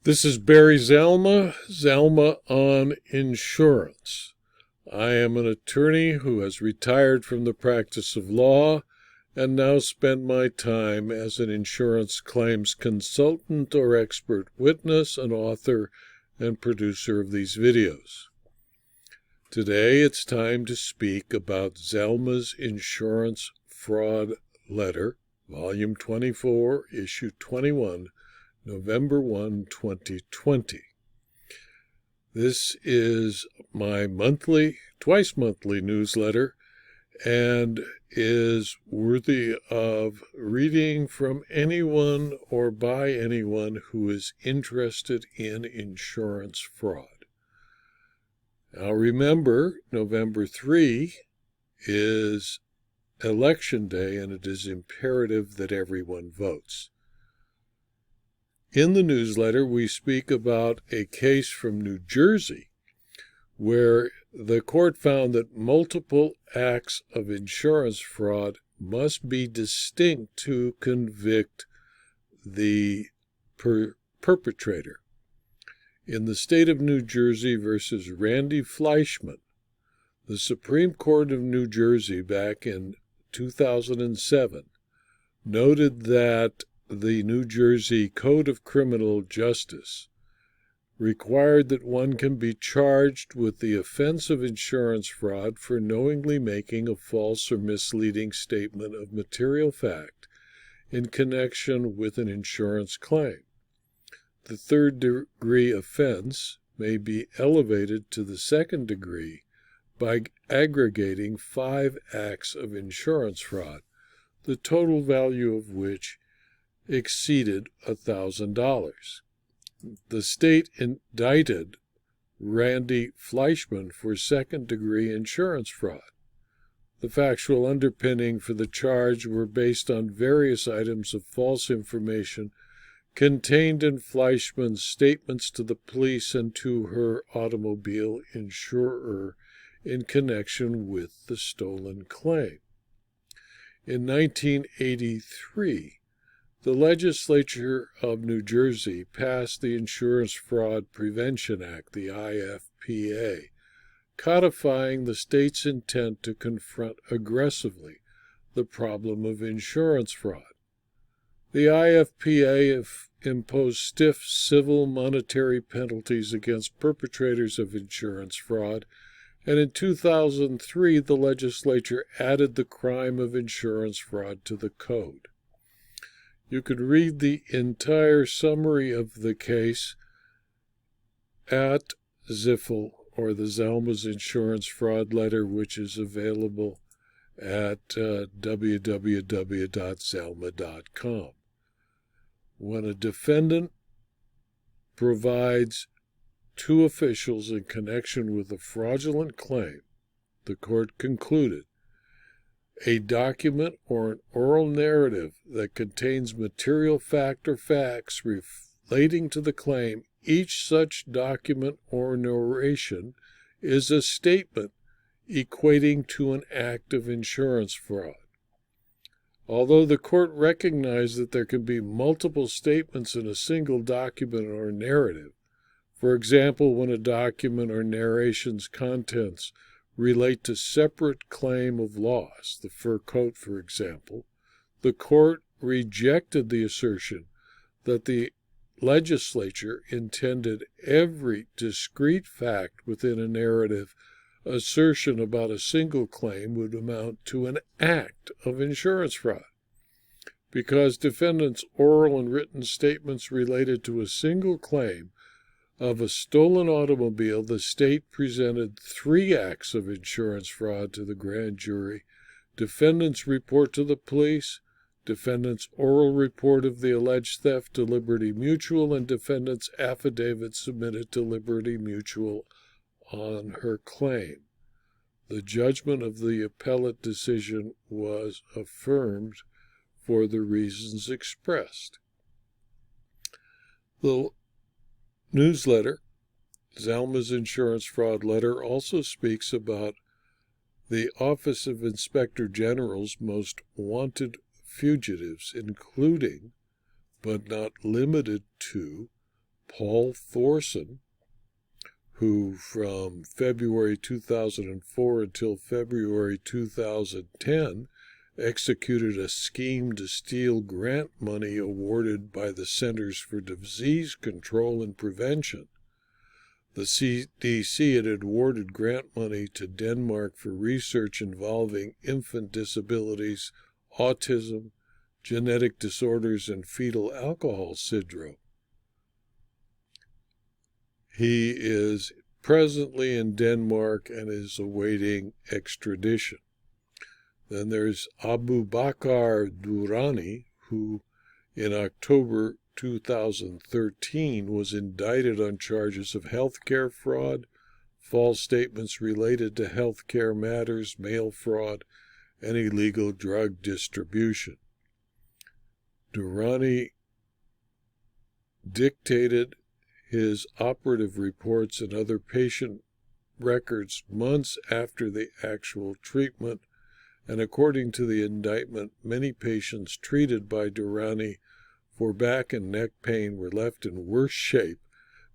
This is Barry Zalma, Zalma on Insurance. I am an attorney who has retired from the practice of law and now spend my time as an insurance claims consultant or expert witness, an author, and producer of these videos. Today it's time to speak about Zalma's Insurance Fraud Letter, Volume 24, Issue 21, November 1, 2020. This is my twice monthly newsletter and is worthy of reading from anyone or by anyone who is interested in insurance fraud. Now remember, November 3 is Election Day, and it is imperative that everyone votes. In the newsletter, we speak about a case from New Jersey where the court found that multiple acts of insurance fraud must be distinct to convict the perpetrator. In the state of New Jersey versus Randi Fleischman, the Supreme Court of New Jersey back in 2007 noted that the New Jersey Code of Criminal Justice required that one can be charged with the offense of insurance fraud for knowingly making a false or misleading statement of material fact in connection with an insurance claim. The third-degree offense may be elevated to the second degree by aggregating 5 acts of insurance fraud, the total value of which exceeded $1,000. The state indicted Randi Fleischman for second-degree insurance fraud. The factual underpinning for the charge were based on various items of false information contained in Fleischman's statements to the police and to her automobile insurer in connection with the stolen claim. In 1983, the legislature of New Jersey passed the Insurance Fraud Prevention Act, the IFPA, codifying the state's intent to confront aggressively the problem of insurance fraud. The IFPA imposed stiff civil monetary penalties against perpetrators of insurance fraud, and in 2003 the legislature added the crime of insurance fraud to the code. You could read the entire summary of the case at ZIFL, or the Zalma's Insurance Fraud Letter, which is available at www.zalma.com. When a defendant provides two officials in connection with a fraudulent claim, the court concluded, a document or an oral narrative that contains material fact or facts relating to the claim, each such document or narration is a statement equating to an act of insurance fraud. Although the court recognized that there can be multiple statements in a single document or narrative, for example, when a document or narration's contents relate to separate claim of loss, the fur coat, for example, the court rejected the assertion that the legislature intended every discrete fact within a narrative assertion about a single claim would amount to an act of insurance fraud. Because defendants' oral and written statements related to a single claim of a stolen automobile, the state presented 3 acts of insurance fraud to the grand jury: defendant's report to the police, defendant's oral report of the alleged theft to Liberty Mutual, and defendant's affidavit submitted to Liberty Mutual on her claim. The judgment of the appellate decision was affirmed for the reasons expressed. The newsletter, Zalma's Insurance Fraud Letter, also speaks about the Office of Inspector General's most wanted fugitives, including, but not limited to, Paul Thorson, who from February 2004 until February 2010 executed a scheme to steal grant money awarded by the Centers for Disease Control and Prevention. The CDC had awarded grant money to Denmark for research involving infant disabilities, autism, genetic disorders, and fetal alcohol syndrome. He is presently in Denmark and is awaiting extradition. Then there's Abu Bakr Durrani, who in October 2013 was indicted on charges of healthcare fraud, false statements related to healthcare matters, mail fraud, and illegal drug distribution. Durrani dictated his operative reports and other patient records months after the actual treatment, and according to the indictment, many patients treated by Durrani for back and neck pain were left in worse shape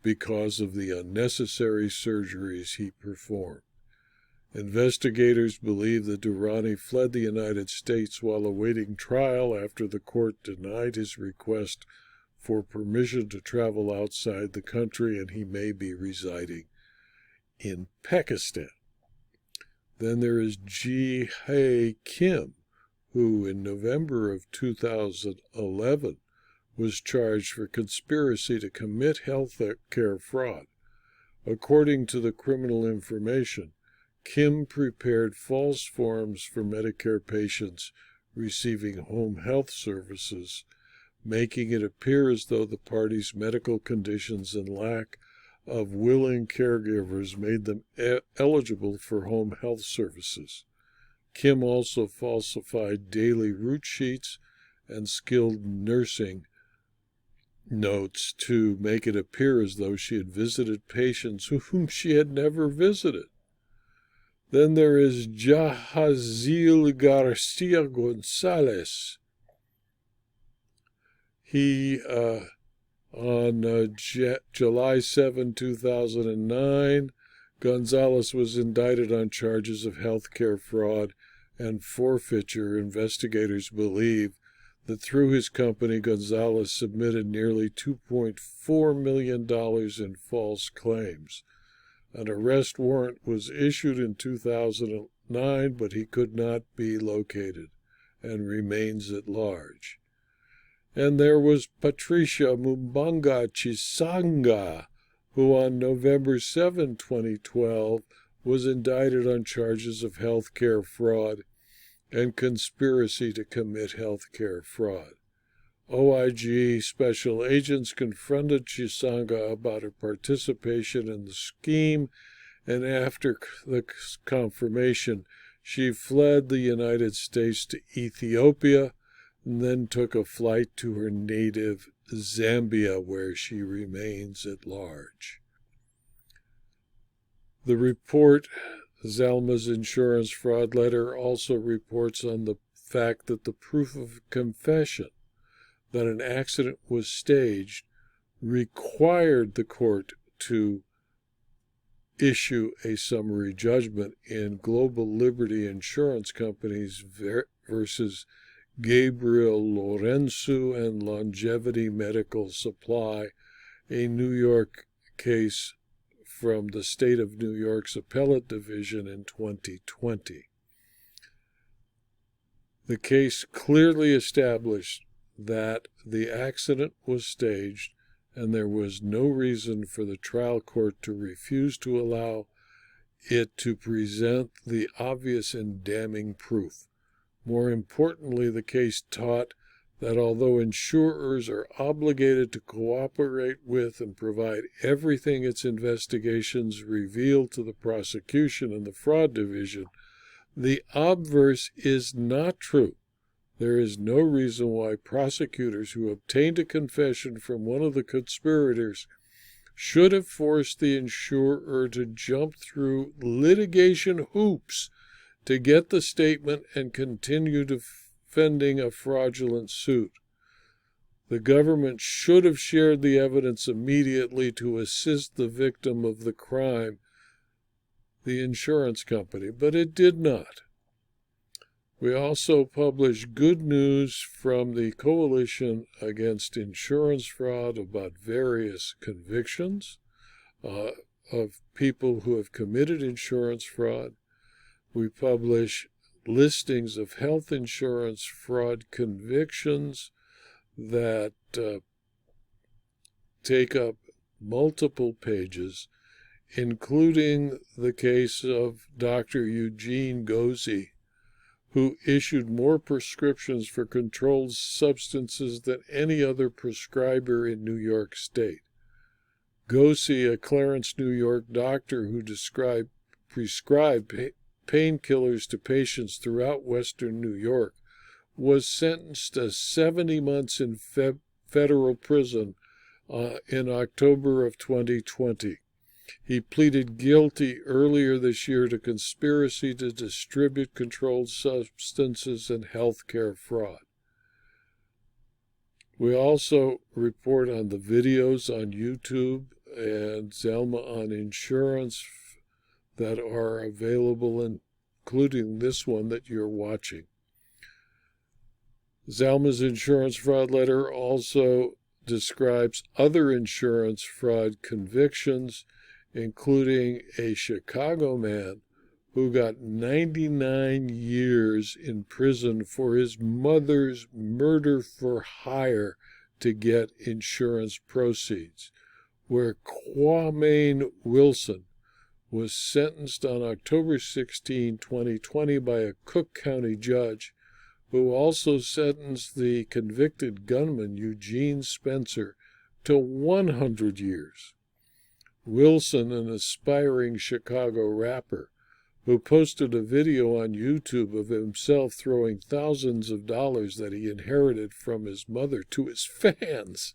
because of the unnecessary surgeries he performed. Investigators believe that Durrani fled the United States while awaiting trial after the court denied his request for permission to travel outside the country, and he may be residing in Pakistan. Then there is Ji-Hae Kim, who in November of 2011 was charged for conspiracy to commit health care fraud. According to the criminal information, Kim prepared false forms for Medicare patients receiving home health services, making it appear as though the party's medical conditions and lack of willing caregivers made them eligible for home health services. Kim also falsified daily route sheets and skilled nursing notes to make it appear as though she had visited patients whom she had never visited. Then there is Jahazil Garcia Gonzalez. He, on July 7, 2009, Gonzalez was indicted on charges of healthcare fraud and forfeiture. Investigators believe that through his company, Gonzalez submitted nearly $2.4 million in false claims. An arrest warrant was issued in 2009, but he could not be located and remains at large. And there was Patricia Mumbanga Chisanga, who on November 7, 2012, was indicted on charges of healthcare fraud and conspiracy to commit healthcare fraud. OIG special agents confronted Chisanga about her participation in the scheme, and after the confirmation, she fled the United States to Ethiopia and then took a flight to her native Zambia, where she remains at large. The report, Zalma's insurance fraud letter, also reports on the fact that the proof of confession that an accident was staged required the court to issue a summary judgment in Global Liberty Insurance Companies versus Gabriel Lorenzo and Longevity Medical Supply, a New York case from the State of New York's Appellate Division in 2020. The case clearly established that the accident was staged, and there was no reason for the trial court to refuse to allow it to present the obvious and damning proof. More importantly, the case taught that although insurers are obligated to cooperate with and provide everything its investigations reveal to the prosecution and the fraud division, the obverse is not true. There is no reason why prosecutors who obtained a confession from one of the conspirators should have forced the insurer to jump through litigation hoops to get the statement and continue defending a fraudulent suit. The government should have shared the evidence immediately to assist the victim of the crime, the insurance company, but it did not. We also publish good news from the Coalition Against Insurance Fraud about various convictions of people who have committed insurance fraud. We publish listings of health insurance fraud convictions that take up multiple pages, including the case of Dr. Eugene Gosey, who issued more prescriptions for controlled substances than any other prescriber in New York State. Gosey, a Clarence, New York doctor who prescribed painkillers to patients throughout western New York, was sentenced to 70 months in federal prison in October of 2020. He pleaded guilty earlier this year to conspiracy to distribute controlled substances and healthcare fraud. We also report on the videos on YouTube and Zalma on Insurance that are available, including this one that you're watching. Zalma's insurance fraud letter also describes other insurance fraud convictions, including a Chicago man who got 99 years in prison for his mother's murder for hire to get insurance proceeds, where Kwame Wilson was sentenced on October 16, 2020 by a Cook County judge, who also sentenced the convicted gunman Eugene Spencer to 100 years. Wilson, an aspiring Chicago rapper, who posted a video on YouTube of himself throwing thousands of dollars that he inherited from his mother to his fans,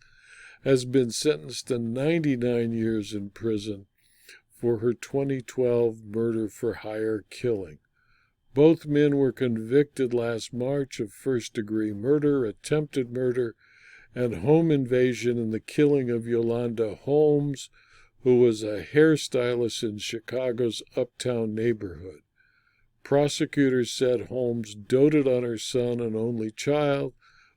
has been sentenced to 99 years in prison for her 2012 murder for hire killing. Both men were convicted last March of first-degree murder, attempted murder, and home invasion in the killing of Yolanda Holmes, who was a hairstylist in Chicago's uptown neighborhood. Prosecutors said Holmes doted on her son, an only child,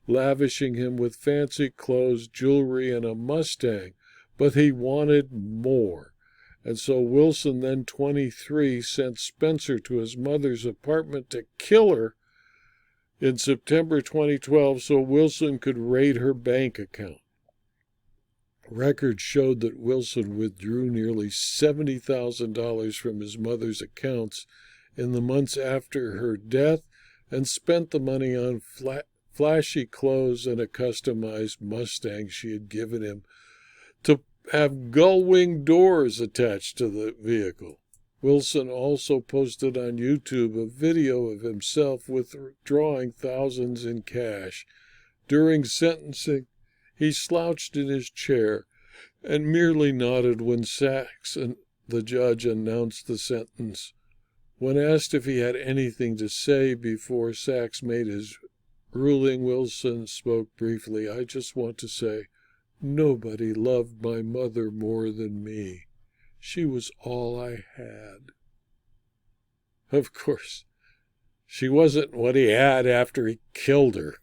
lavishing him with fancy clothes, jewelry, and a Mustang, but he wanted more. And so Wilson, then 23, sent Spencer to his mother's apartment to kill her in September 2012 so Wilson could raid her bank account. Records showed that Wilson withdrew nearly $70,000 from his mother's accounts in the months after her death and spent the money on flashy clothes and a customized Mustang she had given him to have gull-wing doors attached to the vehicle. Wilson also posted on YouTube a video of himself withdrawing thousands in cash. During sentencing, he slouched in his chair and merely nodded when Sachs, the judge, announced the sentence. When asked if he had anything to say before Sachs made his ruling, Wilson spoke briefly. "I just want to say, nobody loved my mother more than me. She was all I had." Of course, she wasn't what he had after he killed her.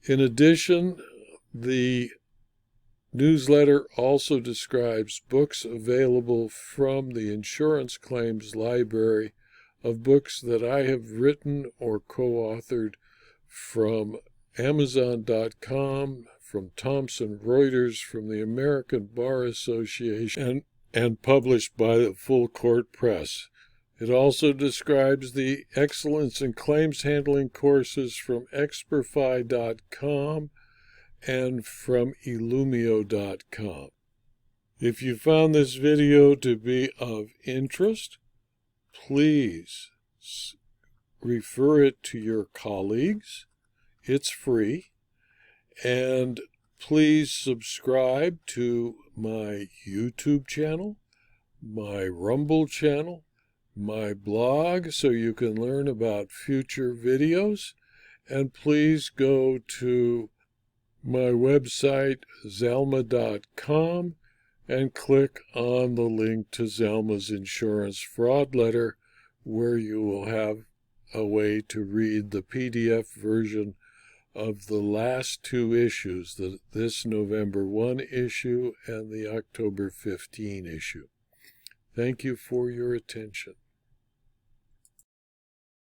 In addition, the newsletter also describes books available from the Insurance Claims Library of books that I have written or co-authored from Amazon.com, from Thomson Reuters, from the American Bar Association, and published by the Full Court Press. It also describes the excellence in claims handling courses from Experfy.com and from Illumio.com. If you found this video to be of interest, please refer it to your colleagues. It's free. And please subscribe to my YouTube channel, my Rumble channel, my blog, so you can learn about future videos, And please go to my website, Zalma.com, and click on the link to Zalma's insurance fraud letter, where you will have a way to read the PDF version of the last two issues, this November 1 issue and the October 15 issue. Thank you for your attention.